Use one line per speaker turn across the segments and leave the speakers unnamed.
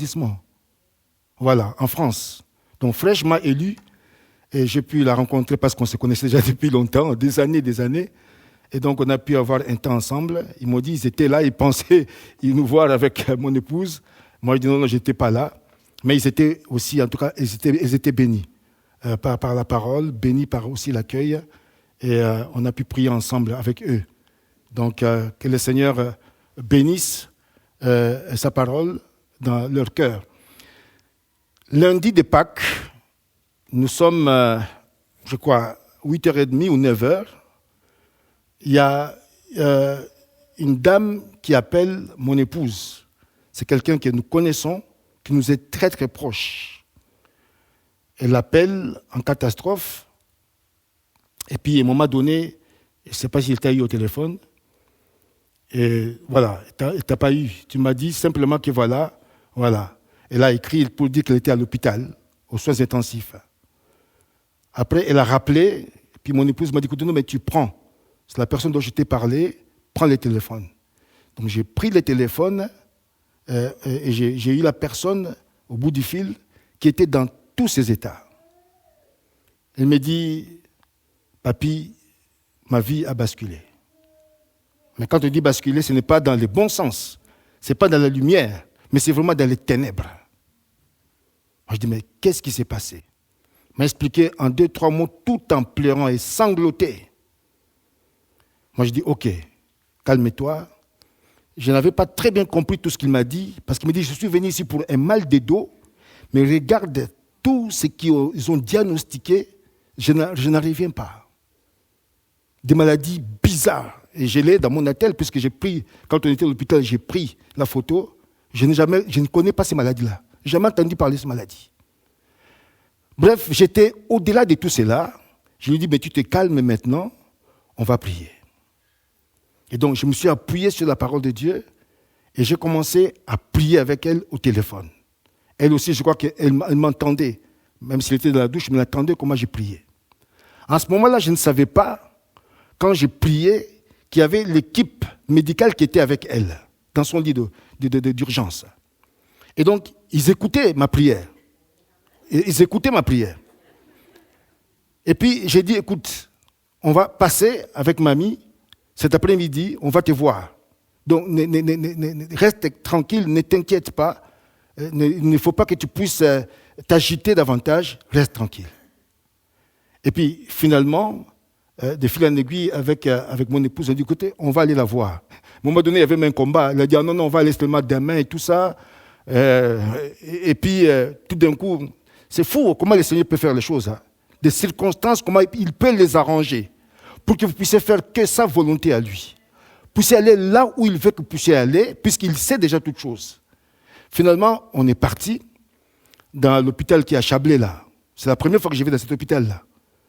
arrondissement. Voilà, en France. Donc Fresh m'a élu et j'ai pu la rencontrer parce qu'on se connaissait déjà depuis longtemps, des années. Et donc on a pu avoir un temps ensemble. Ils m'ont dit, ils étaient là, ils pensaient nous voir avec mon épouse. Moi, je dis non, je n'étais pas là. Mais ils étaient aussi, en tout cas, ils étaient bénis par la parole, bénis par aussi l'accueil. Et on a pu prier ensemble avec eux. Donc, que le Seigneur bénisse sa parole dans leur cœur. Lundi de Pâques, nous sommes, je crois, 8h30 ou 9h. Il y a une dame qui appelle mon épouse. C'est quelqu'un que nous connaissons, qui nous est très très proche. Elle l'appelle en catastrophe. Et puis, à un moment donné, je ne sais pas s'il t'a eu au téléphone. Et voilà, il t'a pas eu. Tu m'as dit simplement que voilà. Elle a écrit pour dire qu'elle était à l'hôpital, aux soins intensifs. Après, elle a rappelé, puis mon épouse m'a dit, écoute, non, mais tu prends. C'est la personne dont je t'ai parlé, prends le téléphone. Donc j'ai pris le téléphone et j'ai eu la personne au bout du fil qui était dans tous ses états. Elle me dit, papy, ma vie a basculé. Mais quand on dit basculer, ce n'est pas dans le bon sens. Ce n'est pas dans la lumière, mais c'est vraiment dans les ténèbres. Moi, je dis, mais qu'est-ce qui s'est passé? Il m'a expliqué en 2-3 mots, tout en pleurant et sangloté. Moi, je dis, ok, calme-toi. Je n'avais pas très bien compris tout ce qu'il m'a dit, parce qu'il m'a dit, je suis venu ici pour un mal de dos, mais regarde tout ce qu'ils ont diagnostiqué, je n'arrive pas. Des maladies bizarres. Et je l'ai dans mon attel, puisque j'ai pris, quand on était à l'hôpital, j'ai pris la photo. Je ne connais pas ces maladies-là. Je n'ai jamais entendu parler de ces maladies. Bref, j'étais au-delà de tout cela. Je lui ai dit, mais tu te calmes maintenant, on va prier. Et donc, je me suis appuyé sur la parole de Dieu et j'ai commencé à prier avec elle au téléphone. Elle aussi, je crois qu'elle m'entendait. Même s'il était dans la douche, elle m'entendait comment j'ai prié. En ce moment-là, je ne savais pas, quand j'ai prié, qu'il y avait l'équipe médicale qui était avec elle, dans son lit d'urgence. Et donc, ils écoutaient ma prière. Et puis, j'ai dit, écoute, on va passer avec mamie, cet après-midi, on va te voir. Donc, reste tranquille, ne t'inquiète pas. Il ne faut pas que tu puisses t'agiter davantage, reste tranquille. Et puis, finalement, de fil en aiguille avec mon épouse, on a dit, écoutez, on va aller la voir. À un moment donné, il y avait même un combat. Elle a dit, non, on va aller seulement demain et tout ça. Et puis, tout d'un coup, c'est fou comment le Seigneur peut faire les choses. Hein. Des circonstances, comment il peut les arranger pour que vous puissiez faire que sa volonté à lui. Puissiez aller là où il veut que vous puissiez aller, puisqu'il sait déjà toutes choses. Finalement, on est parti dans l'hôpital qui est à Chablais, là. C'est la première fois que je vais dans cet hôpital-là.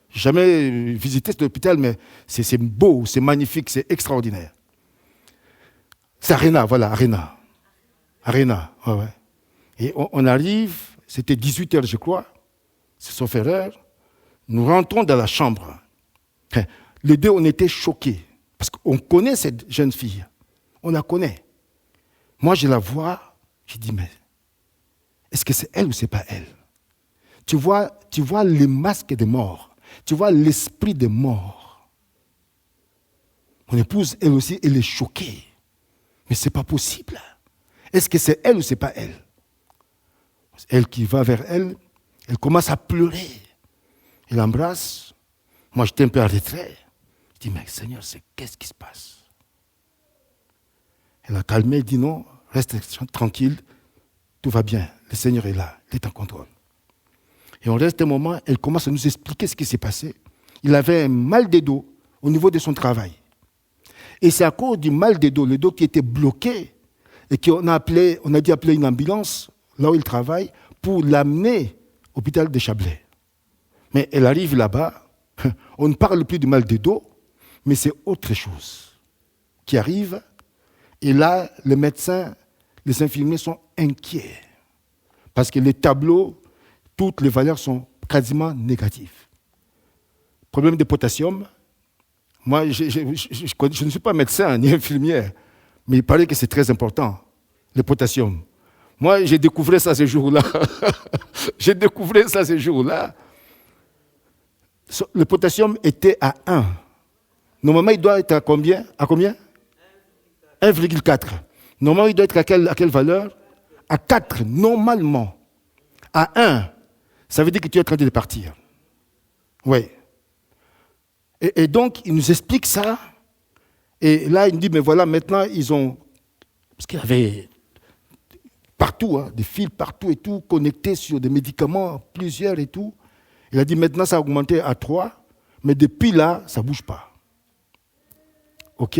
Je n'ai jamais visité cet hôpital, mais c'est beau, c'est magnifique, c'est extraordinaire. C'est Arena, voilà, Arena. Ouais. Et on arrive, c'était 18h, je crois, c'est sauf erreur. Nous rentrons dans la chambre. Les deux, on était choqués, parce qu'on connaît cette jeune fille. On la connaît. Moi, je la vois, je dis, mais est-ce que c'est elle ou c'est pas elle? Tu vois les masques de mort. Tu vois l'esprit de mort. Mon épouse, elle aussi, elle est choquée. Mais ce n'est pas possible. Est-ce que c'est elle ou ce n'est pas elle? Elle qui va vers elle, elle commence à pleurer. Elle l'embrasse. Moi, j'étais un peu en retrait. Je dis, mais Seigneur, qu'est-ce qui se passe? Elle a calmé, elle dit non, reste tranquille, tout va bien. Le Seigneur est là, il est en contrôle. Et on reste un moment, elle commence à nous expliquer ce qui s'est passé. Il avait un mal de dos au niveau de son travail. Et c'est à cause du mal de dos, le dos qui était bloqué, et qu'on a dû appeler une ambulance, là où il travaille, pour l'amener à l'hôpital de Chablais. Mais elle arrive là-bas, on ne parle plus du mal de dos, mais c'est autre chose qui arrive. Et là, les médecins, les infirmiers sont inquiets. Parce que les tableaux, toutes les valeurs sont quasiment négatives. Problème de potassium. Moi, je ne suis pas médecin ni infirmière, mais il paraît que c'est très important, le potassium. Moi, j'ai découvert ça ce jour-là. J'ai découvert ça ce jour-là. Le potassium était à 1. Normalement, il doit être à combien? À combien? 1,4. Normalement, il doit être à quelle valeur? À 4, normalement. À 1, ça veut dire que tu es en train de partir. Oui. Et donc, il nous explique ça. Et là, il nous dit, mais voilà, maintenant, ils ont... Parce qu'il y avait partout, des fils partout et tout, connectés sur des médicaments, plusieurs et tout. Il a dit, maintenant, ça a augmenté à 3, mais depuis là, ça ne bouge pas. OK?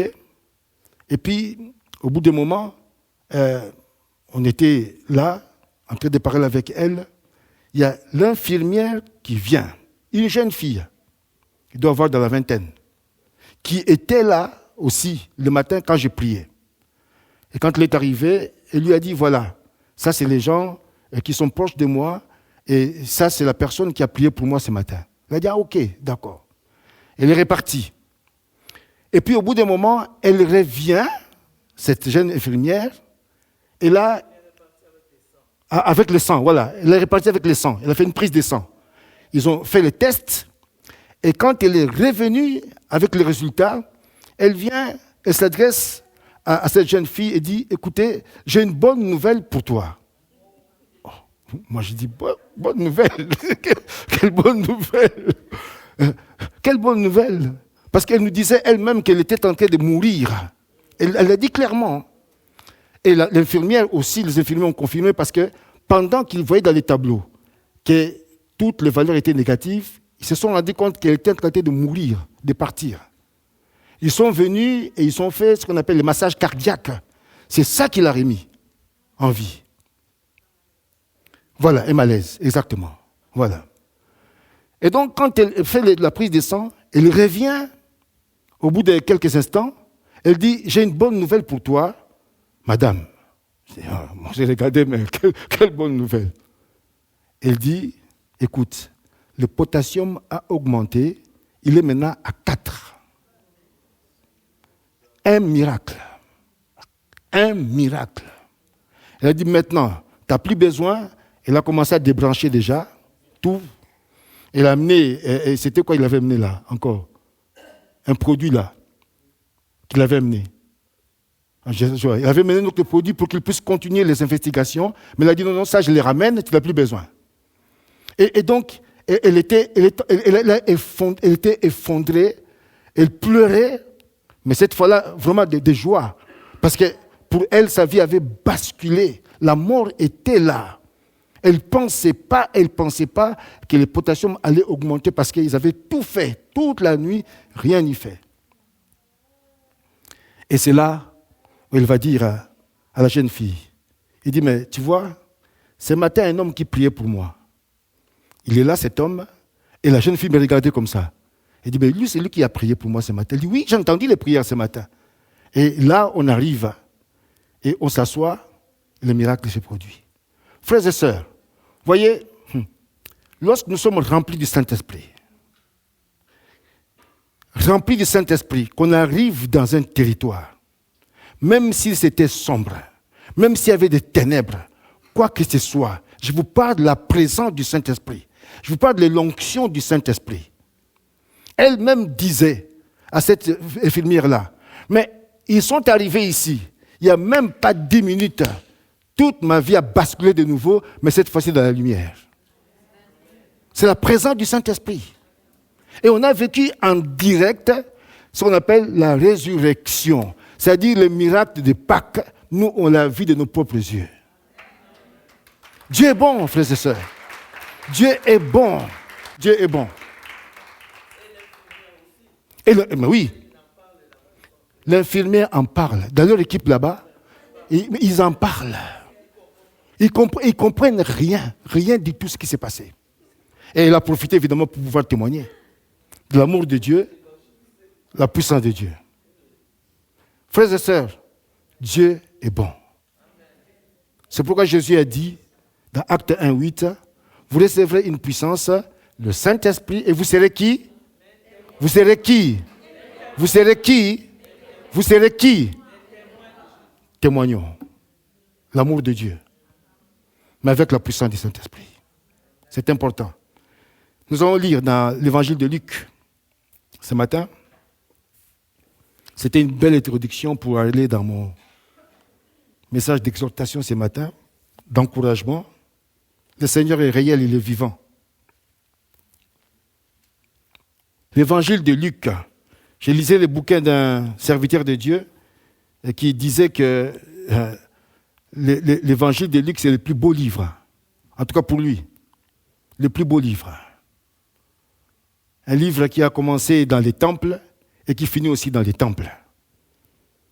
Et puis, au bout d'un moment, on était là, en train de parler avec elle. Il y a l'infirmière qui vient, une jeune fille, qui doit avoir dans la vingtaine, qui était là aussi le matin quand j'ai prié. Et quand elle est arrivée, elle lui a dit, voilà, ça c'est les gens qui sont proches de moi, et ça c'est la personne qui a prié pour moi ce matin. Elle a dit, ah ok, d'accord. Elle est repartie. Et puis au bout d'un moment, elle revient, cette jeune infirmière, et là, avec le sang, voilà, elle est repartie avec le sang, elle a fait une prise de sang. Ils ont fait le test, et quand elle est revenue avec le résultat, elle vient, elle s'adresse à cette jeune fille et dit, écoutez, j'ai une bonne nouvelle pour toi. Oh, moi je dis, bonne nouvelle, quelle bonne nouvelle, quelle bonne nouvelle. Parce qu'elle nous disait elle-même qu'elle était en train de mourir. Elle l'a dit clairement. Et l'infirmière aussi, les infirmiers ont confirmé parce que pendant qu'ils voyaient dans les tableaux que toutes les valeurs étaient négatives, ils se sont rendus compte qu'elle était en train de mourir, de partir. Ils sont venus et ils ont fait ce qu'on appelle le massage cardiaque. C'est ça qui l'a remis en vie. Voilà, un malaise, exactement. Voilà. Et donc, quand elle fait la prise de sang, elle revient au bout de quelques instants. Elle dit, j'ai une bonne nouvelle pour toi, madame. Moi, j'ai regardé, mais quelle bonne nouvelle. Elle dit, écoute, le potassium a augmenté, il est maintenant à 4. Un miracle. Un miracle. Elle a dit maintenant, tu n'as plus besoin. Elle a commencé à débrancher déjà tout. Elle a amené, et c'était quoi il avait amené là encore? Un produit là, qu'il avait amené. Il avait amené notre produit pour qu'il puisse continuer les investigations. Mais elle a dit non, ça je les ramène, tu n'as plus besoin. Et donc, elle était effondrée, elle pleurait. Mais cette fois-là, vraiment de joie. Parce que pour elle, sa vie avait basculé. La mort était là. Elle ne pensait pas que le potassium allait augmenter parce qu'ils avaient tout fait. Toute la nuit, rien n'y fait. Et c'est là où elle va dire à la jeune fille, il dit, mais tu vois, ce matin, un homme qui priait pour moi. Il est là, cet homme, et la jeune fille me regardait comme ça. Elle dit, mais lui, c'est lui qui a prié pour moi ce matin. Elle dit, oui, j'ai entendu les prières ce matin. Et là, on arrive et on s'assoit, et le miracle se produit. Frères et sœurs, voyez, lorsque nous sommes remplis du Saint-Esprit, qu'on arrive dans un territoire, même si c'était sombre, même s'il y avait des ténèbres, quoi que ce soit, je vous parle de la présence du Saint-Esprit. Je vous parle de l'onction du Saint-Esprit. Elle-même disait à cette infirmière-là, mais ils sont arrivés ici, il n'y a même pas 10 minutes, toute ma vie a basculé de nouveau, mais cette fois-ci dans la lumière. C'est la présence du Saint-Esprit. Et on a vécu en direct ce qu'on appelle la résurrection, c'est-à-dire le miracle de Pâques, nous on l'a vu de nos propres yeux. Dieu est bon, frères et sœurs. Dieu est bon. Dieu est bon. Mais oui, l'infirmière en parle. Dans leur équipe là-bas, ils en parlent. Ils comprennent rien du tout ce qui s'est passé. Et elle a profité évidemment pour pouvoir témoigner de l'amour de Dieu, la puissance de Dieu. Frères et sœurs, Dieu est bon. C'est pourquoi Jésus a dit, dans Acte 1:8, vous recevrez une puissance, le Saint-Esprit, et vous serez qui? Vous serez qui? Vous serez qui? Vous serez qui? Témoignons l'amour de Dieu. mais avec la puissance du Saint-Esprit. C'est important. Nous allons lire dans l'évangile de Luc ce matin. C'était une belle introduction pour aller dans mon message d'exhortation ce matin, d'encouragement. Le Seigneur est réel, il est vivant. L'évangile de Luc. Je lisais le bouquin d'un serviteur de Dieu qui disait que l'évangile de Luc, c'est le plus beau livre. En tout cas pour lui, le plus beau livre. Un livre qui a commencé dans les temples et qui finit aussi dans les temples.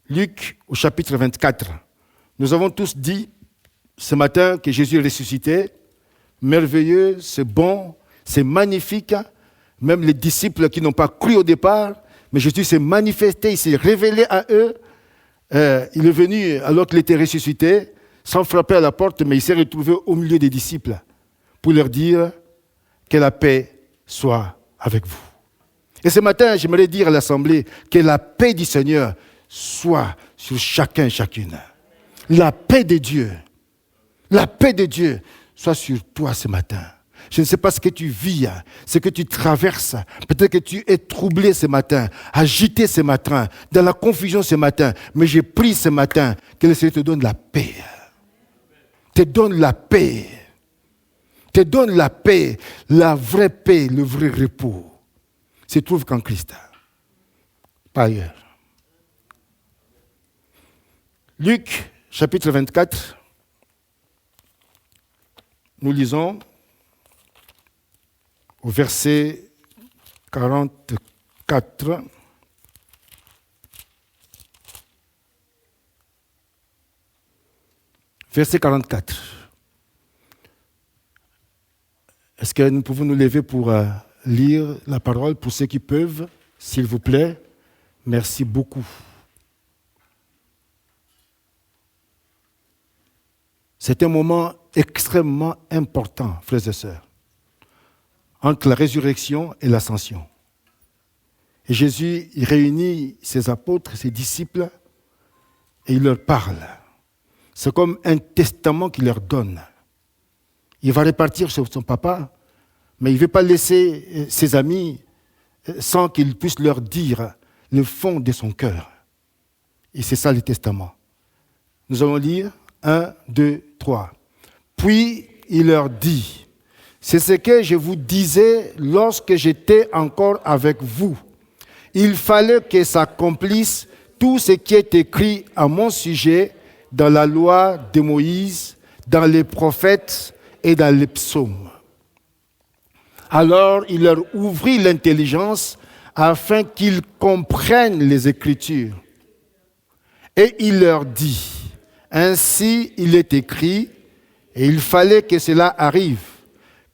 Luc, au chapitre 24. Nous avons tous dit ce matin que Jésus est ressuscité. Merveilleux, c'est bon, c'est magnifique. Même les disciples qui n'ont pas cru au départ, mais Jésus s'est manifesté, il s'est révélé à eux. Il est venu alors qu'il était ressuscité, sans frapper à la porte, mais il s'est retrouvé au milieu des disciples pour leur dire que la paix soit avec vous. Et ce matin, j'aimerais dire à l'Assemblée que la paix du Seigneur soit sur chacun et chacune. La paix de Dieu soit sur toi ce matin. Je ne sais pas ce que tu vis, ce que tu traverses. Peut-être que tu es troublé ce matin, agité ce matin, dans la confusion ce matin. Mais j'ai pris ce matin que le Seigneur te donne la paix. Te donne la paix. Te donne la paix, la vraie paix, le vrai repos. Se trouve qu'en Christ, pas ailleurs. Luc, chapitre 24, nous lisons au verset 44. Verset 44. Est-ce que nous pouvons nous lever pour lire la parole pour ceux qui peuvent, s'il vous plaît? Merci beaucoup. C'est un moment extrêmement important, frères et sœurs, entre la résurrection et l'ascension. Et Jésus il réunit ses apôtres, ses disciples, et il leur parle. C'est comme un testament qu'il leur donne. Il va repartir sur son papa, mais il ne veut pas laisser ses amis sans qu'il puisse leur dire le fond de son cœur. Et c'est ça le testament. Nous allons lire 1, 2, 3. Puis il leur dit, c'est ce que je vous disais lorsque j'étais encore avec vous. Il fallait que s'accomplisse tout ce qui est écrit à mon sujet dans la loi de Moïse, dans les prophètes et dans les psaumes. Alors il leur ouvrit l'intelligence afin qu'ils comprennent les Écritures. Et il leur dit, ainsi il est écrit, et il fallait que cela arrive,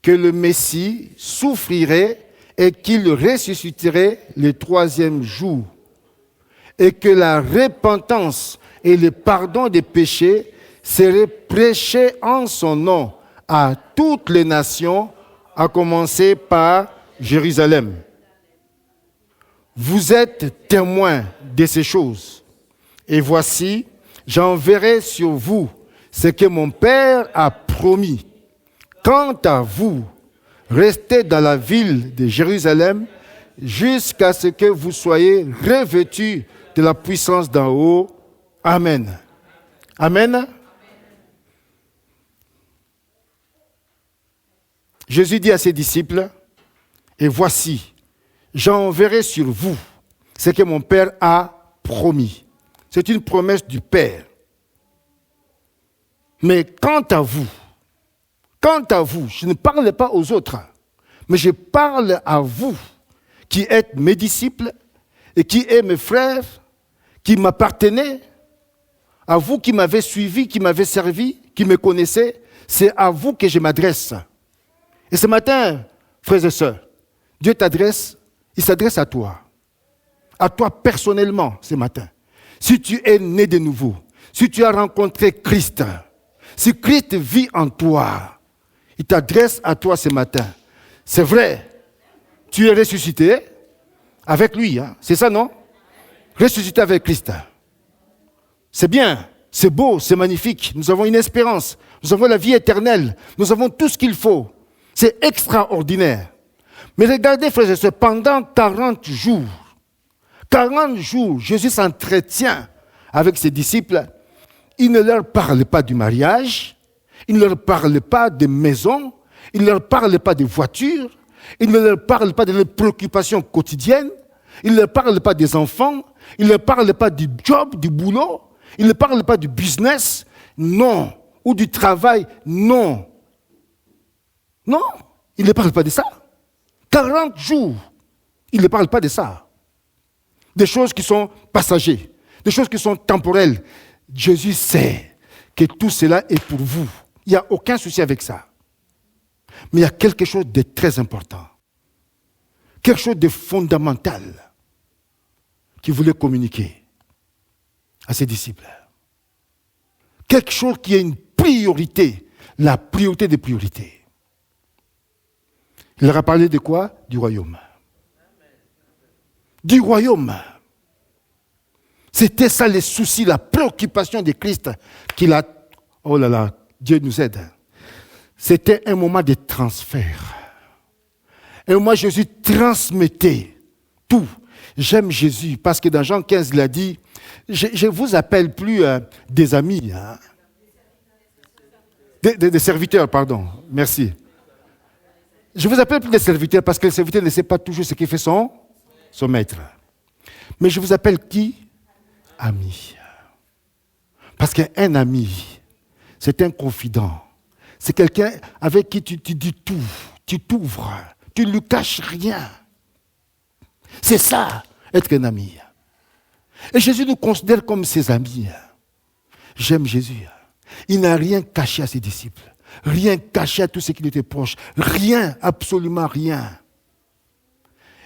que le Messie souffrirait et qu'il ressusciterait le troisième jour, et que la repentance et le pardon des péchés seraient prêchés en son nom à toutes les nations, à commencer par Jérusalem. Vous êtes témoins de ces choses. Et voici, j'enverrai sur vous ce que mon Père a promis. Quant à vous, restez dans la ville de Jérusalem jusqu'à ce que vous soyez revêtus de la puissance d'en haut. Amen. Amen. Jésus dit à ses disciples, et voici, j'enverrai sur vous ce que mon Père a promis. C'est une promesse du Père. Mais quant à vous, je ne parle pas aux autres, mais je parle à vous qui êtes mes disciples et qui êtes mes frères, qui m'appartenaient, à vous qui m'avez suivi, qui m'avez servi, qui me connaissez, c'est à vous que je m'adresse. Et ce matin, frères et sœurs, Dieu t'adresse, il s'adresse à toi personnellement ce matin. Si tu es né de nouveau, si tu as rencontré Christ, si Christ vit en toi, il t'adresse à toi ce matin. C'est vrai, tu es ressuscité avec lui, hein? C'est ça, non? Ressuscité avec Christ. C'est bien, c'est beau, c'est magnifique. Nous avons une espérance. nous avons la vie éternelle, nous avons tout ce qu'il faut. C'est extraordinaire. Mais regardez, frères et sœurs, pendant 40 jours, Jésus s'entretient avec ses disciples. Il ne leur parle pas du mariage, il ne leur parle pas des maisons, il ne leur parle pas des voitures, il ne leur parle pas de leurs préoccupations quotidiennes, il ne leur parle pas des enfants, il ne leur parle pas du job, du boulot, il ne parle pas du business, non, ou du travail, non. Non, il ne parle pas de ça. 40 jours, il ne parle pas de ça. Des choses qui sont passagères, des choses qui sont temporelles. Jésus sait que tout cela est pour vous. Il n'y a aucun souci avec ça. Mais il y a quelque chose de très important, quelque chose de fondamental qu'il voulait communiquer à ses disciples. Quelque chose qui est une priorité, la priorité des priorités. Il leur a parlé de quoi? Du royaume. Du royaume. C'était ça les soucis, la préoccupation de Christ qu'il a. Oh là là, Dieu nous aide. C'était un moment de transfert. Et moi, Jésus transmettait tout. J'aime Jésus parce que dans Jean 15, il a dit, je ne vous appelle plus des amis, hein. Des serviteurs, pardon. Merci. Je vous appelle plus des serviteurs parce que le serviteur ne sait pas toujours ce qu'il fait son maître. Mais je vous appelle qui? Ami. Parce qu'un ami, c'est un confident. C'est quelqu'un avec qui tu dis tout, tu t'ouvres, tu ne lui caches rien. C'est ça, être un ami. Et Jésus nous considère comme ses amis. J'aime Jésus. Il n'a rien caché à ses disciples. Rien caché à tous ceux qui lui étaient proches. Rien, absolument rien.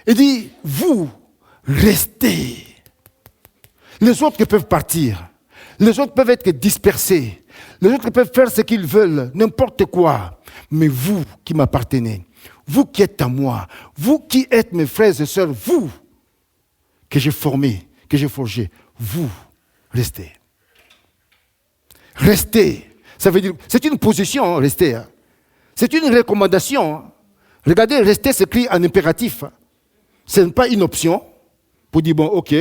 Il dit, vous, restez. Les autres peuvent partir. Les autres peuvent être dispersés. Les autres peuvent faire ce qu'ils veulent, n'importe quoi. Mais vous qui m'appartenez, vous qui êtes à moi, vous qui êtes mes frères et sœurs, vous que j'ai formés, que j'ai forgés, vous, restez. Restez. Ça veut dire, c'est une position, rester. Hein. C'est une recommandation. Hein. Regardez, rester s'écrit en impératif. Hein. Ce n'est pas une option pour dire, bon, ok,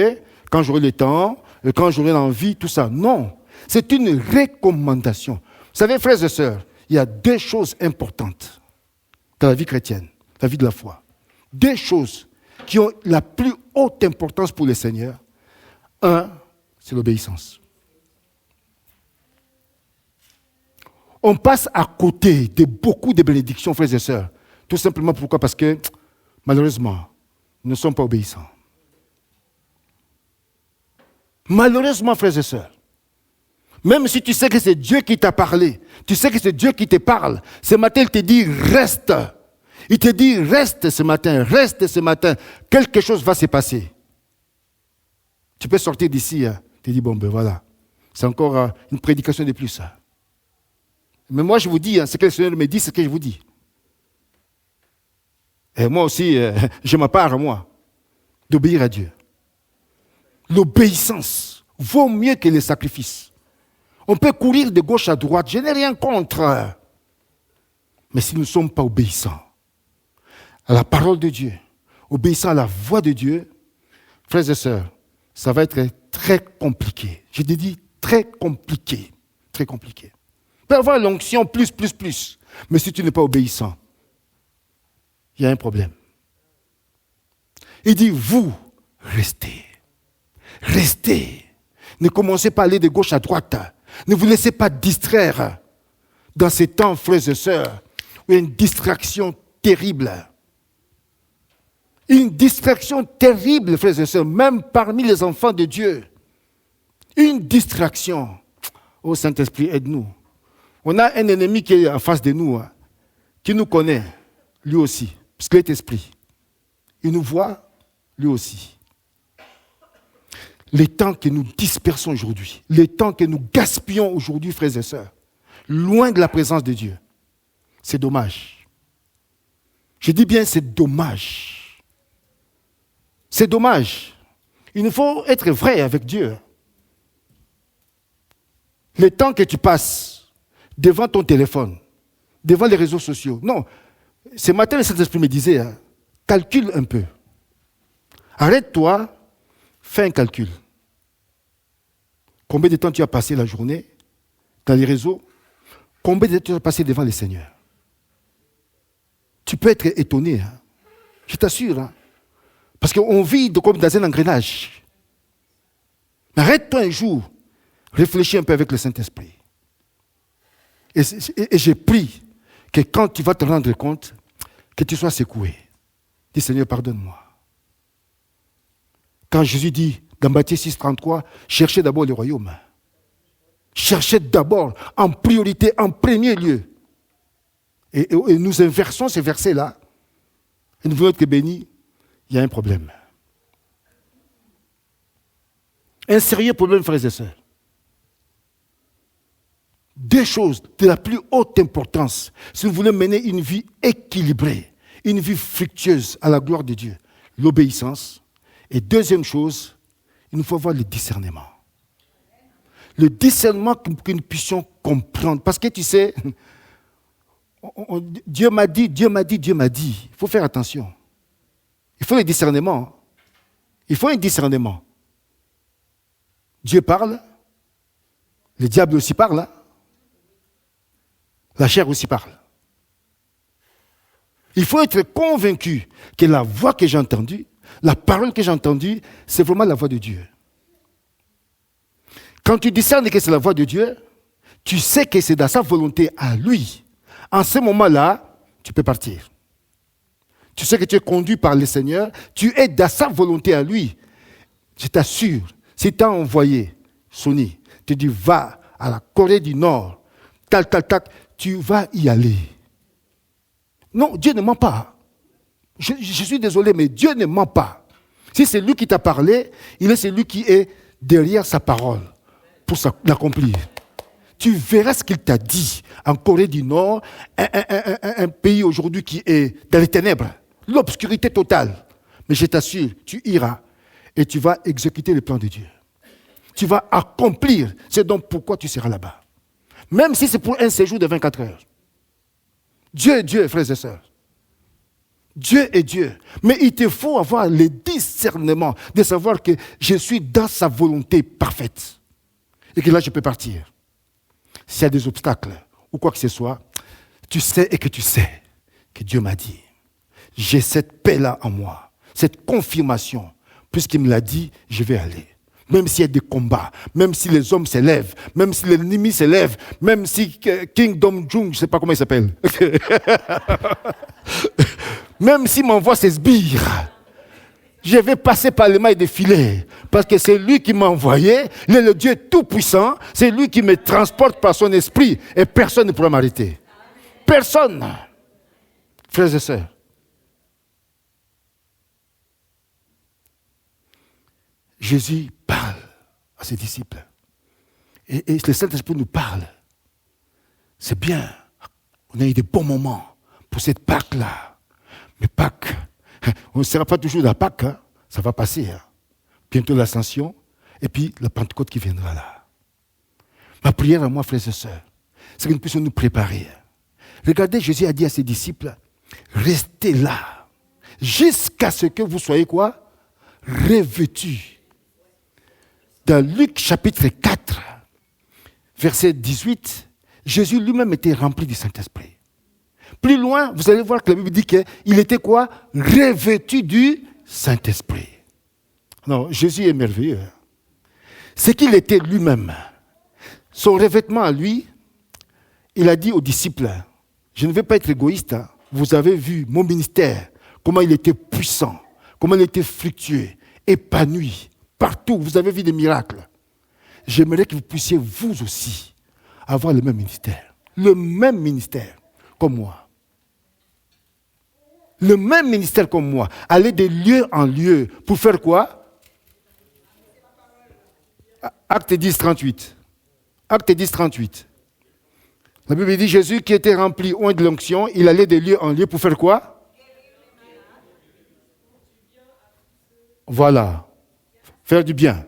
quand j'aurai le temps, quand j'aurai l'envie, tout ça. Non, c'est une recommandation. Vous savez, frères et sœurs, il y a deux choses importantes dans la vie chrétienne, la vie de la foi. Deux choses qui ont la plus haute importance pour le Seigneur. Un, c'est l'obéissance. On passe à côté de beaucoup de bénédictions, frères et sœurs. Tout simplement pourquoi? Parce que, malheureusement, nous ne sommes pas obéissants. Malheureusement, frères et sœurs, même si tu sais que c'est Dieu qui t'a parlé, tu sais que c'est Dieu qui te parle, ce matin, il te dit, reste. Il te dit, reste ce matin, quelque chose va se passer. Tu peux sortir d'ici, hein. Tu te dis, bon, ben voilà, c'est encore une prédication de plus. Hein. Mais moi, je vous dis, hein, ce que le Seigneur me dit, c'est ce que je vous dis. Et moi aussi, j'ai ma part à moi, d'obéir à Dieu. L'obéissance vaut mieux que les sacrifices. On peut courir de gauche à droite, je n'ai rien contre. Mais si nous ne sommes pas obéissants à la parole de Dieu, obéissants à la voix de Dieu, frères et sœurs, ça va être très compliqué. Je te dis très compliqué. Très compliqué. Tu peux avoir l'onction plus. Mais si tu n'es pas obéissant, il y a un problème. Il dit, vous, restez. Restez. Ne commencez pas à aller de gauche à droite. Ne vous laissez pas distraire dans ces temps, frères et sœurs, où il y a une distraction terrible. Une distraction terrible, frères et sœurs, même parmi les enfants de Dieu. Une distraction. Oh Saint-Esprit, aide-nous. On a un ennemi qui est en face de nous, hein, qui nous connaît, lui aussi, parce qu'il est esprit. Il nous voit, lui aussi. Les temps que nous dispersons aujourd'hui, les temps que nous gaspillons aujourd'hui, frères et sœurs, loin de la présence de Dieu, c'est dommage. Je dis bien, c'est dommage. C'est dommage. Il nous faut être vrai avec Dieu. Les temps que tu passes, devant ton téléphone, devant les réseaux sociaux. Non. Ce matin, le Saint-Esprit me disait, calcule un peu. Arrête-toi, fais un calcul. Combien de temps tu as passé la journée dans les réseaux? Combien de temps tu as passé devant le Seigneur? Tu peux être étonné, je t'assure. Parce qu'on vit comme dans un engrenage. Arrête-toi un jour, réfléchis un peu avec le Saint-Esprit. Et j'ai pris que quand tu vas te rendre compte, que tu sois secoué. Dis Seigneur, pardonne-moi. Quand Jésus dit dans Matthieu 6,33, cherchez d'abord le royaume. Cherchez d'abord en priorité, en premier lieu. Et nous inversons ces versets-là. Et nous voulons être bénis. Il y a un problème. Un sérieux problème, frères et sœurs. Deux choses de la plus haute importance si nous voulons mener une vie équilibrée, une vie fructueuse à la gloire de Dieu. L'obéissance. Et deuxième chose, il nous faut avoir le discernement. Le discernement pour que nous puissions comprendre. Parce que tu sais, Dieu m'a dit, Dieu m'a dit, Dieu m'a dit. Il faut faire attention. Il faut le discernement. Il faut un discernement. Dieu parle. Le diable aussi parle. La chair aussi parle. Il faut être convaincu que la voix que j'ai entendue, la parole que j'ai entendue, c'est vraiment la voix de Dieu. Quand tu discernes que c'est la voix de Dieu, tu sais que c'est dans sa volonté à lui. En ce moment-là, tu peux partir. Tu sais que tu es conduit par le Seigneur, tu es dans sa volonté à lui. Je t'assure, si tu as envoyé Sony, tu dis va à la Corée du Nord, tac, tu vas y aller. Non, Dieu ne ment pas. Je suis désolé, mais Dieu ne ment pas. Si c'est lui qui t'a parlé, il est celui qui est derrière sa parole pour l'accomplir. Tu verras ce qu'il t'a dit en Corée du Nord, un pays aujourd'hui qui est dans les ténèbres, l'obscurité totale. Mais je t'assure, tu iras et tu vas exécuter le plan de Dieu. Tu vas accomplir ce dont pourquoi tu seras là-bas. Même si c'est pour un séjour de 24 heures. Dieu est Dieu, frères et sœurs. Dieu est Dieu. Mais il te faut avoir le discernement de savoir que je suis dans sa volonté parfaite. Et que là, je peux partir. S'il y a des obstacles ou quoi que ce soit, tu sais et que tu sais que Dieu m'a dit. J'ai cette paix-là en moi, cette confirmation. Puisqu'il me l'a dit, je vais aller. Même s'il y a des combats, même si les hommes s'élèvent, même si l'ennemi s'élève, même si King Dong Jung, je ne sais pas comment il s'appelle, même s'il m'envoie ses sbires, je vais passer par les mailles des filets, parce que c'est lui qui m'a envoyé, il est le Dieu tout-puissant, c'est lui qui me transporte par son esprit, et personne ne pourra m'arrêter. Personne. Frères et sœurs. Jésus parle à ses disciples. Et le Saint-Esprit nous parle. C'est bien. On a eu des bons moments pour cette Pâque-là. Mais Pâques, on ne sera pas toujours dans Pâques. Hein. Ça va passer. Hein. Bientôt l'Ascension. Et puis la Pentecôte qui viendra là. Ma prière à moi, frères et sœurs, c'est que nous puissions nous préparer. Regardez, Jésus a dit à ses disciples, restez là. Jusqu'à ce que vous soyez quoi? Revêtus. Dans Luc chapitre 4, verset 18, Jésus lui-même était rempli du Saint-Esprit. Plus loin, vous allez voir que la Bible dit qu'il était quoi? Revêtu du Saint-Esprit. Non, Jésus est merveilleux. C'est qu'il était lui-même. Son revêtement à lui, il a dit aux disciples, je ne vais pas être égoïste, hein. Vous avez vu mon ministère, comment il était puissant, comment il était fructueux, épanoui. Partout, vous avez vu des miracles. J'aimerais que vous puissiez, vous aussi, avoir le même ministère. Le même ministère comme moi. Le même ministère comme moi. Aller de lieu en lieu. Pour faire quoi? Acte 10, 38. Acte 10, 38. La Bible dit Jésus qui était rempli oint de l'onction, il allait de lieu en lieu pour faire quoi? Voilà. Faire du bien.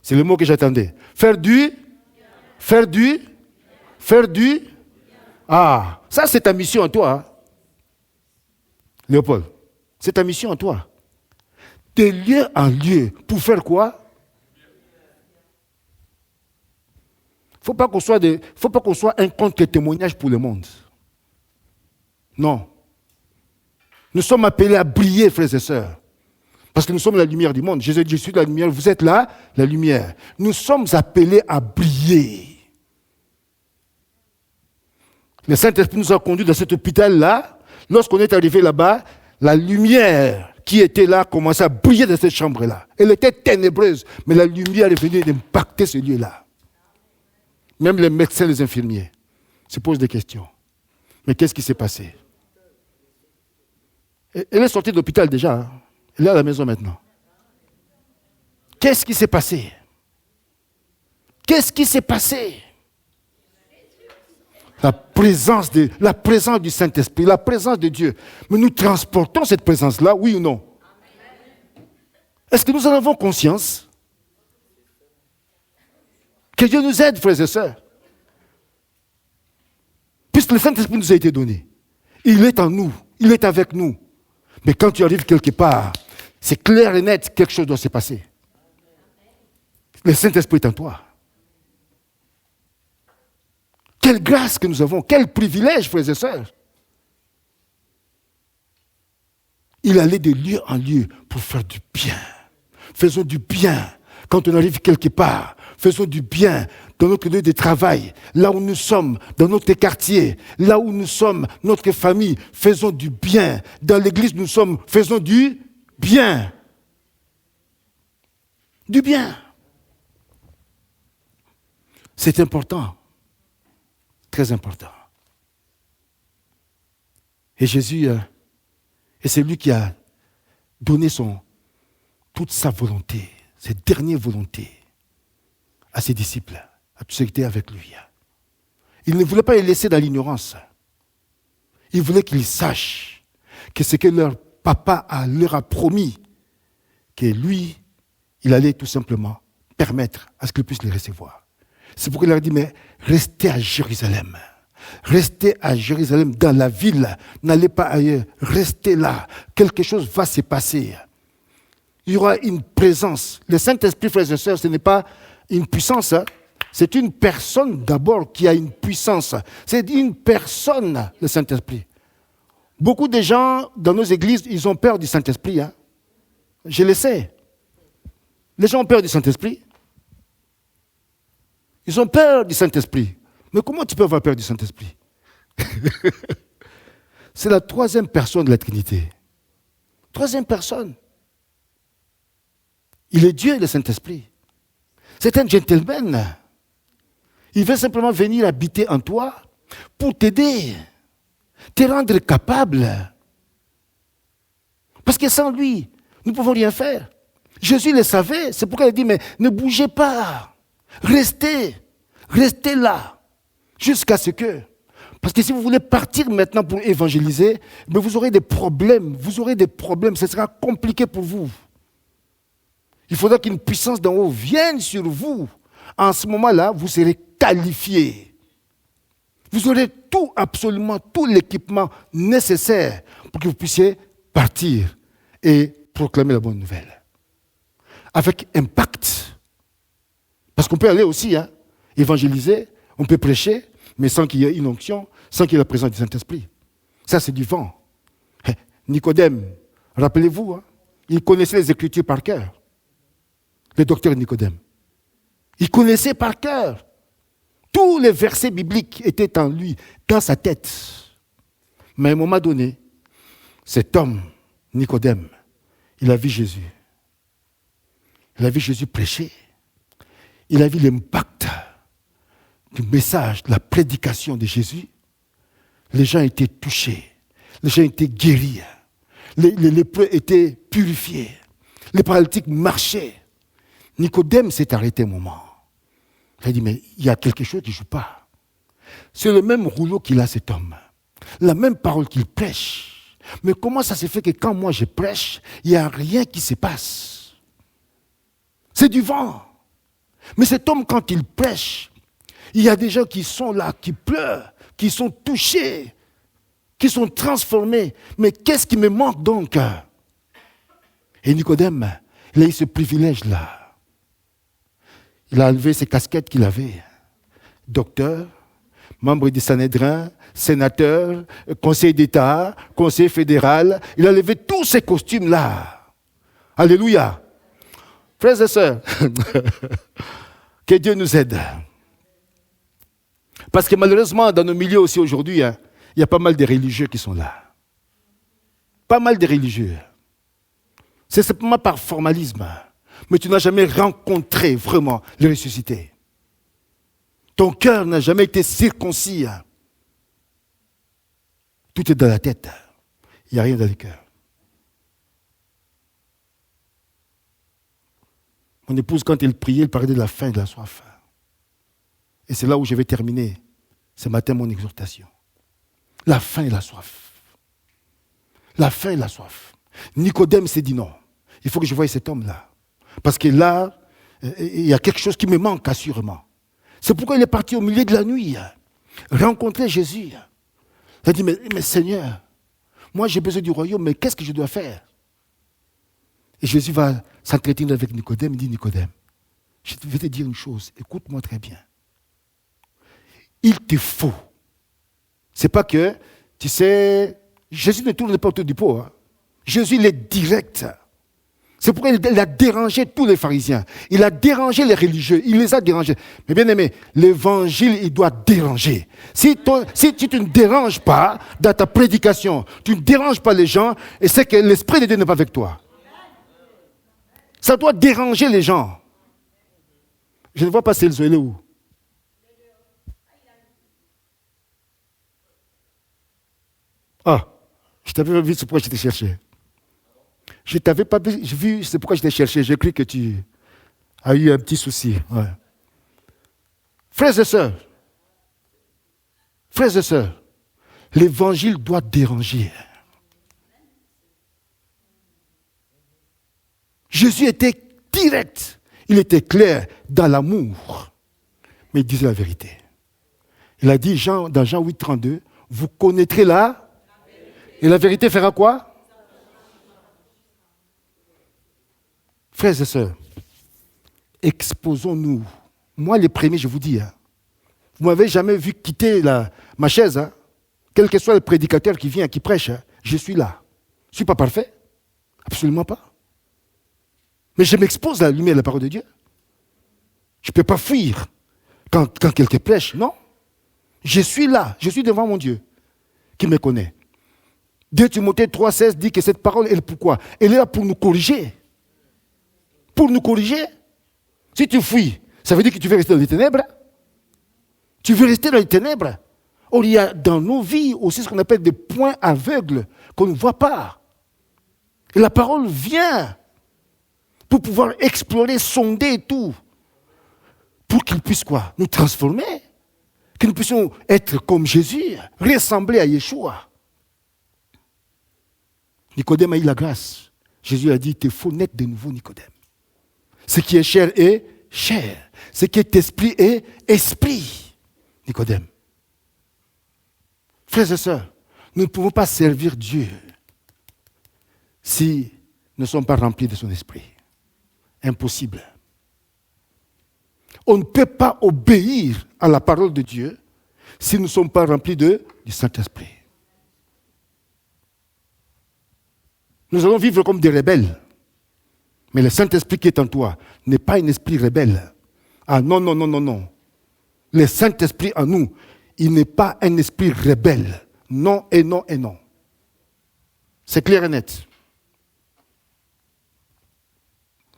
C'est le mot que j'attendais. Faire du Ah, ça c'est ta mission à toi. Hein? Léopold, c'est ta mission à toi. De lieu en lieu, pour faire quoi? Il ne faut pas qu'on soit un contre-témoignage pour le monde. Non. Nous sommes appelés à briller, frères et sœurs. Parce que nous sommes la lumière du monde. Jésus dit, je suis la lumière, vous êtes là, la lumière. Nous sommes appelés à briller. Le Saint-Esprit nous a conduits dans cet hôpital-là. Lorsqu'on est arrivé là-bas, la lumière qui était là commençait à briller dans cette chambre-là. Elle était ténébreuse, mais la lumière est venue impacter ce lieu-là. Même les médecins, les infirmiers se posent des questions. Mais qu'est-ce qui s'est passé? Elle est sortie de l'hôpital déjà. Hein. Elle est à la maison maintenant. Qu'est-ce qui s'est passé? Qu'est-ce qui s'est passé? La présence du Saint-Esprit, la présence de Dieu. Mais nous transportons cette présence-là, oui ou non? Est-ce que nous en avons conscience? Que Dieu nous aide, frères et sœurs. Puisque le Saint-Esprit nous a été donné. Il est en nous, il est avec nous. Mais quand tu arrives quelque part, c'est clair et net, quelque chose doit se passer. Le Saint-Esprit est en toi. Quelle grâce que nous avons, quel privilège, frères et sœurs. Il allait de lieu en lieu pour faire du bien. Faisons du bien quand on arrive quelque part. Faisons du bien dans notre lieu de travail, là où nous sommes, dans notre quartier, là où nous sommes, notre famille. Faisons du bien. Dans l'église, nous sommes, faisons du bien. Du bien. C'est important. Très important. Et Jésus est celui qui a donné toute sa volonté, ses dernières volontés à ses disciples, à tous ceux qui étaient avec lui. Il ne voulait pas les laisser dans l'ignorance. Il voulait qu'ils sachent que ce que leur papa leur a promis, que lui, il allait tout simplement permettre à ce qu'ils puissent les recevoir. C'est pourquoi il leur a dit, mais restez à Jérusalem. Restez à Jérusalem, dans la ville. N'allez pas ailleurs. Restez là. Quelque chose va se passer. Il y aura une présence. Le Saint-Esprit, frères et sœurs, ce n'est pas une puissance. Hein. C'est une personne d'abord qui a une puissance. C'est une personne, le Saint-Esprit. Beaucoup de gens dans nos églises, ils ont peur du Saint-Esprit. Hein. Je le sais. Les gens ont peur du Saint-Esprit. Ils ont peur du Saint-Esprit. Mais comment tu peux avoir peur du Saint-Esprit? C'est la troisième personne de la Trinité. Troisième personne. Il est Dieu, le Saint-Esprit. C'est un gentleman. Il veut simplement venir habiter en toi pour t'aider, te rendre capable. Parce que sans lui, nous ne pouvons rien faire. Jésus le savait, c'est pourquoi il a dit, mais ne bougez pas. Restez là, jusqu'à ce que... Parce que si vous voulez partir maintenant pour évangéliser, mais vous aurez des problèmes, ce sera compliqué pour vous. Il faudra qu'une puissance d'en haut vienne sur vous. En ce moment-là, vous serez qualifiés. Vous aurez absolument tout l'équipement nécessaire pour que vous puissiez partir et proclamer la bonne nouvelle. Avec impact. Parce qu'on peut aller aussi, évangéliser, on peut prêcher, mais sans qu'il y ait une onction, sans qu'il y ait la présence du Saint-Esprit. Ça, c'est du vent. Nicodème, rappelez-vous, il connaissait les Écritures par cœur. Le docteur Nicodème. Il connaissait par cœur. Tous les versets bibliques étaient en lui, dans sa tête. Mais à un moment donné, cet homme, Nicodème, il a vu Jésus. Il a vu Jésus prêcher. Il a vu l'impact du message, de la prédication de Jésus. Les gens étaient touchés. Les gens étaient guéris. Les lépreux étaient purifiés. Les paralytiques marchaient. Nicodème s'est arrêté un moment. Il a dit, mais il y a quelque chose qui ne joue pas. C'est le même rouleau qu'il a, cet homme. La même parole qu'il prêche. Mais comment ça se fait que quand moi je prêche, il n'y a rien qui se passe? C'est du vent. Mais cet homme, quand il prêche, il y a des gens qui sont là, qui pleurent. qui sont touchés, qui sont transformés. Mais qu'est-ce qui me manque donc? Et Nicodème, il a eu ce privilège-là. Il a enlevé ses casquettes qu'il avait. Docteur, membre du Sanhédrin, sénateur, conseiller d'État, conseiller fédéral. Il a levé tous ces costumes-là. Alléluia. Frères et sœurs, que Dieu nous aide. Parce que malheureusement, dans nos milieux aussi aujourd'hui, il y a pas mal de religieux qui sont là. Pas mal de religieux. C'est simplement par formalisme. Mais tu n'as jamais rencontré vraiment le ressuscité. Ton cœur n'a jamais été circoncis. Tout est dans la tête. Il n'y a rien dans le cœur. Mon épouse, quand elle priait, elle parlait de la faim et de la soif. Et c'est là où je vais terminer ce matin mon exhortation. La faim et la soif. La faim et la soif. Nicodème s'est dit non. Il faut que je voie cet homme-là. Parce que là, il y a quelque chose qui me manque assurément. C'est pourquoi il est parti au milieu de la nuit, rencontrer Jésus. Il a dit, mais Seigneur, moi j'ai besoin du royaume, mais qu'est-ce que je dois faire? Et Jésus va s'entretenir avec Nicodème. Il dit, Nicodème, je vais te dire une chose, écoute-moi très bien. Il te faut. C'est pas que, tu sais, Jésus ne tourne pas autour du pot. Hein. Jésus, il est direct. C'est pourquoi il a dérangé tous les pharisiens. Il a dérangé les religieux. Il les a dérangés. Mais bien aimé, l'évangile, il doit déranger. Si tu ne déranges pas dans ta prédication, tu ne déranges pas les gens, et c'est que l'Esprit de Dieu n'est pas avec toi. Ça doit déranger les gens. Je ne vois pas Célso, il est où? Ah, je t'avais pas vu, c'est pourquoi je t'ai cherché. Je ne t'avais pas vu, c'est pourquoi je t'ai cherché. J'ai cru que tu as eu un petit souci. Ouais. Frères et sœurs, l'évangile doit déranger. Jésus était direct, il était clair dans l'amour, mais il disait la vérité. Il a dit dans Jean 8, 32, vous connaîtrez la et la vérité fera quoi? Frères et sœurs, exposons-nous. Moi, les premiers, je vous dis, vous ne m'avez jamais vu quitter ma chaise, quel que soit le prédicateur qui vient, qui prêche, je suis là. Je ne suis pas parfait, absolument pas. Mais je m'expose à la lumière de la parole de Dieu. Je ne peux pas fuir quand quelqu'un prêche, non. Je suis là, je suis devant mon Dieu, qui me connaît. 2 Timothée 3,16 dit que cette parole, elle est pourquoi? Elle est là pour nous corriger. Pour nous corriger. Si tu fuis, ça veut dire que tu veux rester dans les ténèbres. Tu veux rester dans les ténèbres. Or, il y a dans nos vies aussi ce qu'on appelle des points aveugles qu'on ne voit pas. Et la parole vient pour pouvoir explorer, sonder et tout. Pour qu'il puisse quoi? Nous transformer. Que nous puissions être comme Jésus, ressembler à Yeshua. Nicodème a eu la grâce. Jésus a dit, il te faut naître de nouveau, Nicodème. Ce qui est chair est chair. Ce qui est esprit est esprit. Nicodème. Frères et sœurs, nous ne pouvons pas servir Dieu si nous ne sommes pas remplis de son esprit. Impossible. On ne peut pas obéir à la parole de Dieu si nous ne sommes pas remplis du Saint-Esprit. Nous allons vivre comme des rebelles. Mais le Saint-Esprit qui est en toi n'est pas un esprit rebelle. Ah non, non, non, non, non. Le Saint-Esprit en nous, il n'est pas un esprit rebelle. Non et non et non. C'est clair et net.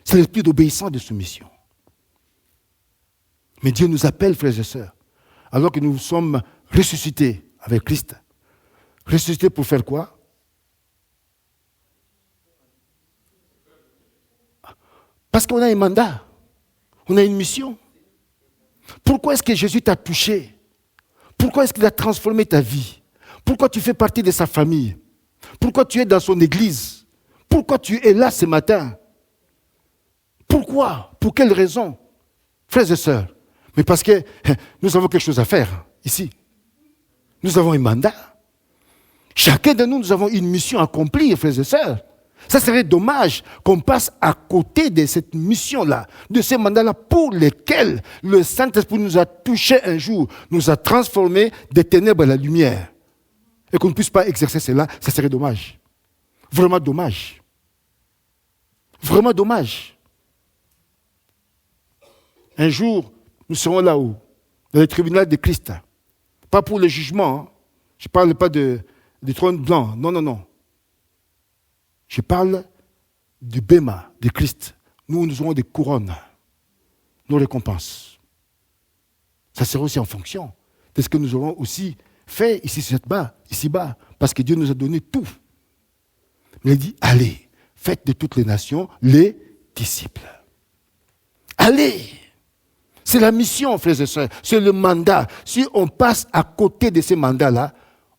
C'est l'esprit d'obéissance et de soumission. Mais Dieu nous appelle, frères et sœurs, alors que nous sommes ressuscités avec Christ. Ressuscités pour faire quoi? Parce qu'on a un mandat, on a une mission. Pourquoi est-ce que Jésus t'a touché? Pourquoi est-ce qu'il a transformé ta vie? Pourquoi tu fais partie de sa famille? Pourquoi tu es dans son église? Pourquoi tu es là ce matin? Pourquoi? Pour quelle raison? Frères et sœurs, mais parce que nous avons quelque chose à faire ici. Nous avons un mandat. Chacun de nous, nous avons une mission à accomplir, frères et sœurs. Ça serait dommage qu'on passe à côté de cette mission-là, de ces mandats-là pour lesquels le Saint-Esprit nous a touchés un jour, nous a transformés des ténèbres à la lumière. Et qu'on ne puisse pas exercer cela, ça serait dommage. Vraiment dommage. Vraiment dommage. Un jour, nous serons là-haut, dans le tribunal de Christ. Pas pour le jugement. Hein. Je ne parle pas du trône blanc. Non, non, non. Je parle du bêma de Christ. Nous aurons des couronnes, nos récompenses. Ça sera aussi en fonction de ce que nous aurons aussi fait ici-bas, parce que Dieu nous a donné tout. Mais il dit, allez, faites de toutes les nations les disciples. Allez! C'est la mission, frères et sœurs, c'est le mandat. Si on passe à côté de ces mandats-là,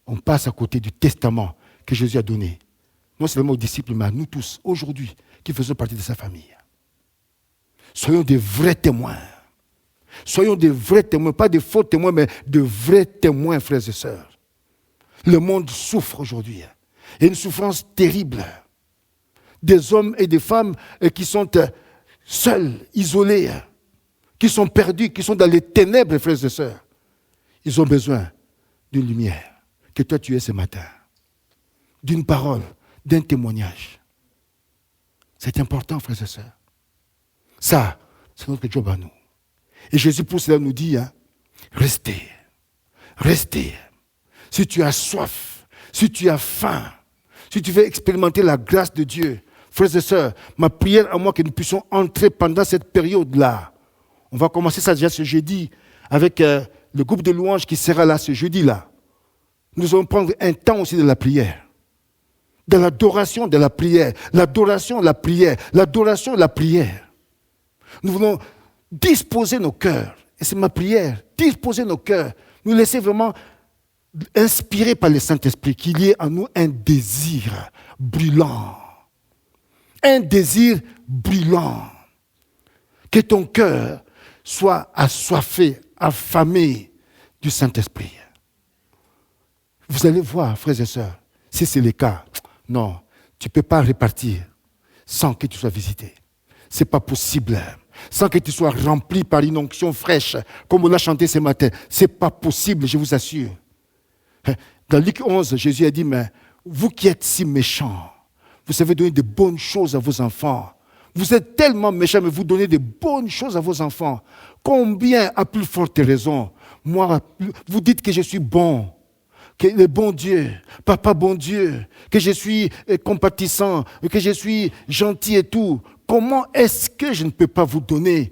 on passe à côté du testament que Jésus a donné. Non seulement aux disciples, mais à nous tous, aujourd'hui, qui faisons partie de sa famille. Soyons des vrais témoins. Soyons des vrais témoins, pas des faux témoins, mais de vrais témoins, frères et sœurs. Le monde souffre aujourd'hui. Il y a une souffrance terrible. Des hommes et des femmes qui sont seuls, isolés, qui sont perdus, qui sont dans les ténèbres, frères et sœurs. Ils ont besoin d'une lumière que toi tu es ce matin, d'une parole, d'un témoignage. C'est important, frères et sœurs. Ça, c'est notre job à nous. Et Jésus, pour cela, nous dit, restez, restez. Si tu as soif, si tu as faim, si tu veux expérimenter la grâce de Dieu, frères et sœurs, ma prière à moi que nous puissions entrer pendant cette période-là. On va commencer ça déjà ce jeudi avec le groupe de louanges qui sera là ce jeudi-là. Nous allons prendre un temps aussi de la prière. De l'adoration de la prière. L'adoration, la prière. L'adoration, la prière. Nous voulons disposer nos cœurs. Et c'est ma prière. Disposer nos cœurs. Nous laisser vraiment inspirés par le Saint-Esprit. Qu'il y ait en nous un désir brûlant. Un désir brûlant. Que ton cœur soit assoiffé, affamé du Saint-Esprit. Vous allez voir, frères et sœurs, si c'est le cas, non, tu ne peux pas repartir sans que tu sois visité. Ce n'est pas possible. Sans que tu sois rempli par une onction fraîche, comme on l'a chanté ce matin. Ce n'est pas possible, je vous assure. Dans Luc 11, Jésus a dit, mais vous qui êtes si méchants, vous savez donner de bonnes choses à vos enfants. Vous êtes tellement méchants, mais vous donnez de bonnes choses à vos enfants. Combien, à plus forte raison, moi, vous dites que je suis bon, que le bon Dieu, Papa bon Dieu, que je suis compatissant, que je suis gentil et tout. Comment est-ce que je ne peux pas vous donner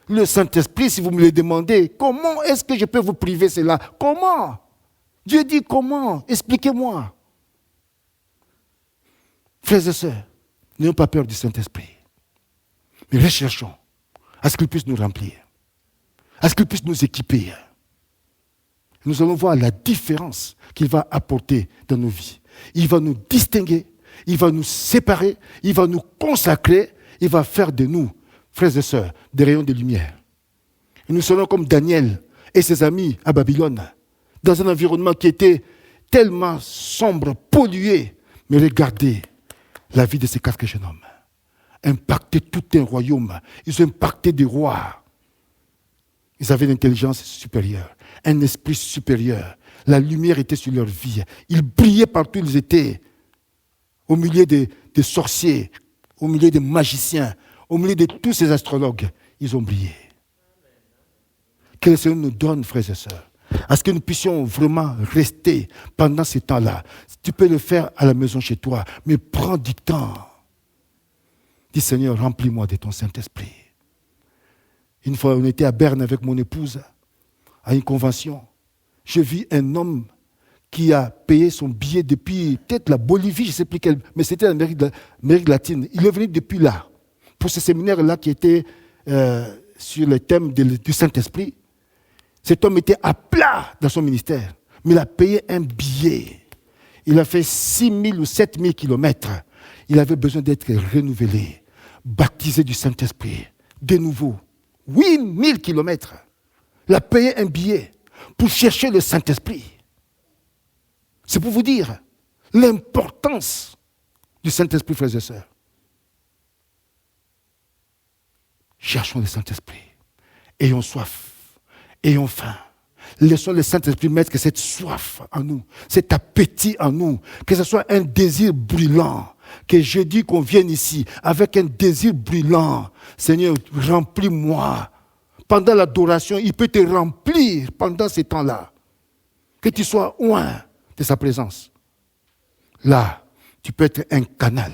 le Saint-Esprit si vous me le demandez? Comment est-ce que je peux vous priver cela? Comment? Dieu dit comment? Expliquez-moi. Frères et sœurs, n'ayons pas peur du Saint-Esprit. Mais recherchons à ce qu'il puisse nous remplir, à ce qu'il puisse nous équiper. Nous allons voir la différence qu'il va apporter dans nos vies. Il va nous distinguer, il va nous séparer, il va nous consacrer, il va faire de nous, frères et sœurs, des rayons de lumière. Et nous serons comme Daniel et ses amis à Babylone, dans un environnement qui était tellement sombre, pollué. Mais regardez la vie de ces 4 jeunes hommes. Impacté tout un royaume. Ils ont impacté des rois. Ils avaient une intelligence supérieure, un esprit supérieur. La lumière était sur leur vie. Ils brillaient partout où ils étaient. Au milieu des sorciers, au milieu des magiciens, au milieu de tous ces astrologues, ils ont brillé. Que le Seigneur nous donne, frères et sœurs, à ce que nous puissions vraiment rester pendant ces temps-là. Tu peux le faire à la maison chez toi, mais prends du temps. Dis, Seigneur, remplis-moi de ton Saint-Esprit. Une fois, on était à Berne avec mon épouse, à une convention. Je vis un homme qui a payé son billet depuis peut-être la Bolivie, je ne sais plus quelle, mais c'était l'Amérique latine. Il est venu depuis là, pour ce séminaire-là qui était sur le thème du Saint-Esprit. Cet homme était à plat dans son ministère, mais il a payé un billet. Il a fait 6 000 ou 7 000 kilomètres. Il avait besoin d'être renouvelé, baptisé du Saint-Esprit, de nouveau. 8 000 kilomètres. Il a payé un billet pour chercher le Saint-Esprit. C'est pour vous dire l'importance du Saint-Esprit, frères et sœurs. Cherchons le Saint-Esprit. Ayons soif. Ayons faim. Laissons le Saint-Esprit mettre cette soif en nous, cet appétit en nous, que ce soit un désir brûlant, que je dis qu'on vienne ici avec un désir brûlant. Seigneur, remplis-moi. Pendant l'adoration, il peut te remplir pendant ces temps-là. Que tu sois loin de sa présence. Là, tu peux être un canal,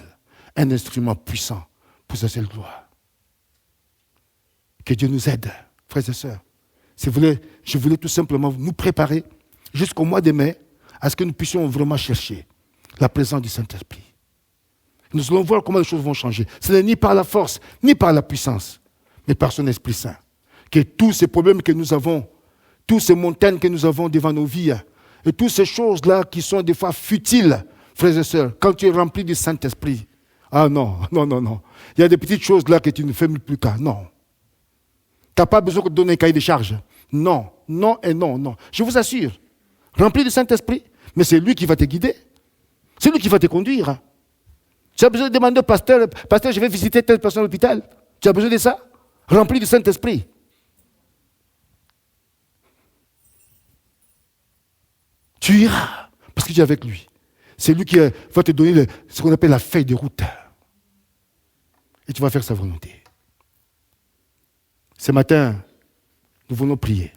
un instrument puissant pour sa seule gloire. Que Dieu nous aide, frères et sœurs. Je voulais tout simplement nous préparer jusqu'au mois de mai à ce que nous puissions vraiment chercher la présence du Saint-Esprit. Nous allons voir comment les choses vont changer. Ce n'est ni par la force, ni par la puissance, mais par son Esprit Saint. Que tous ces problèmes que nous avons, toutes ces montagnes que nous avons devant nos vies, et toutes ces choses-là qui sont des fois futiles, frères et sœurs, quand tu es rempli du Saint-Esprit, ah non. Il y a des petites choses là que tu ne fais plus qu'à. Non. Tu n'as pas besoin de donner un cahier de charges. Non et non. Je vous assure, rempli du Saint-Esprit, mais c'est lui qui va te guider. C'est lui qui va te conduire. Tu as besoin de demander au pasteur, je vais visiter telle personne à l'hôpital. Tu as besoin de ça? Rempli du Saint-Esprit. Tu iras, parce que tu es avec lui. C'est lui qui va te donner ce qu'on appelle la feuille de route. Et tu vas faire sa volonté. Ce matin, nous voulons prier.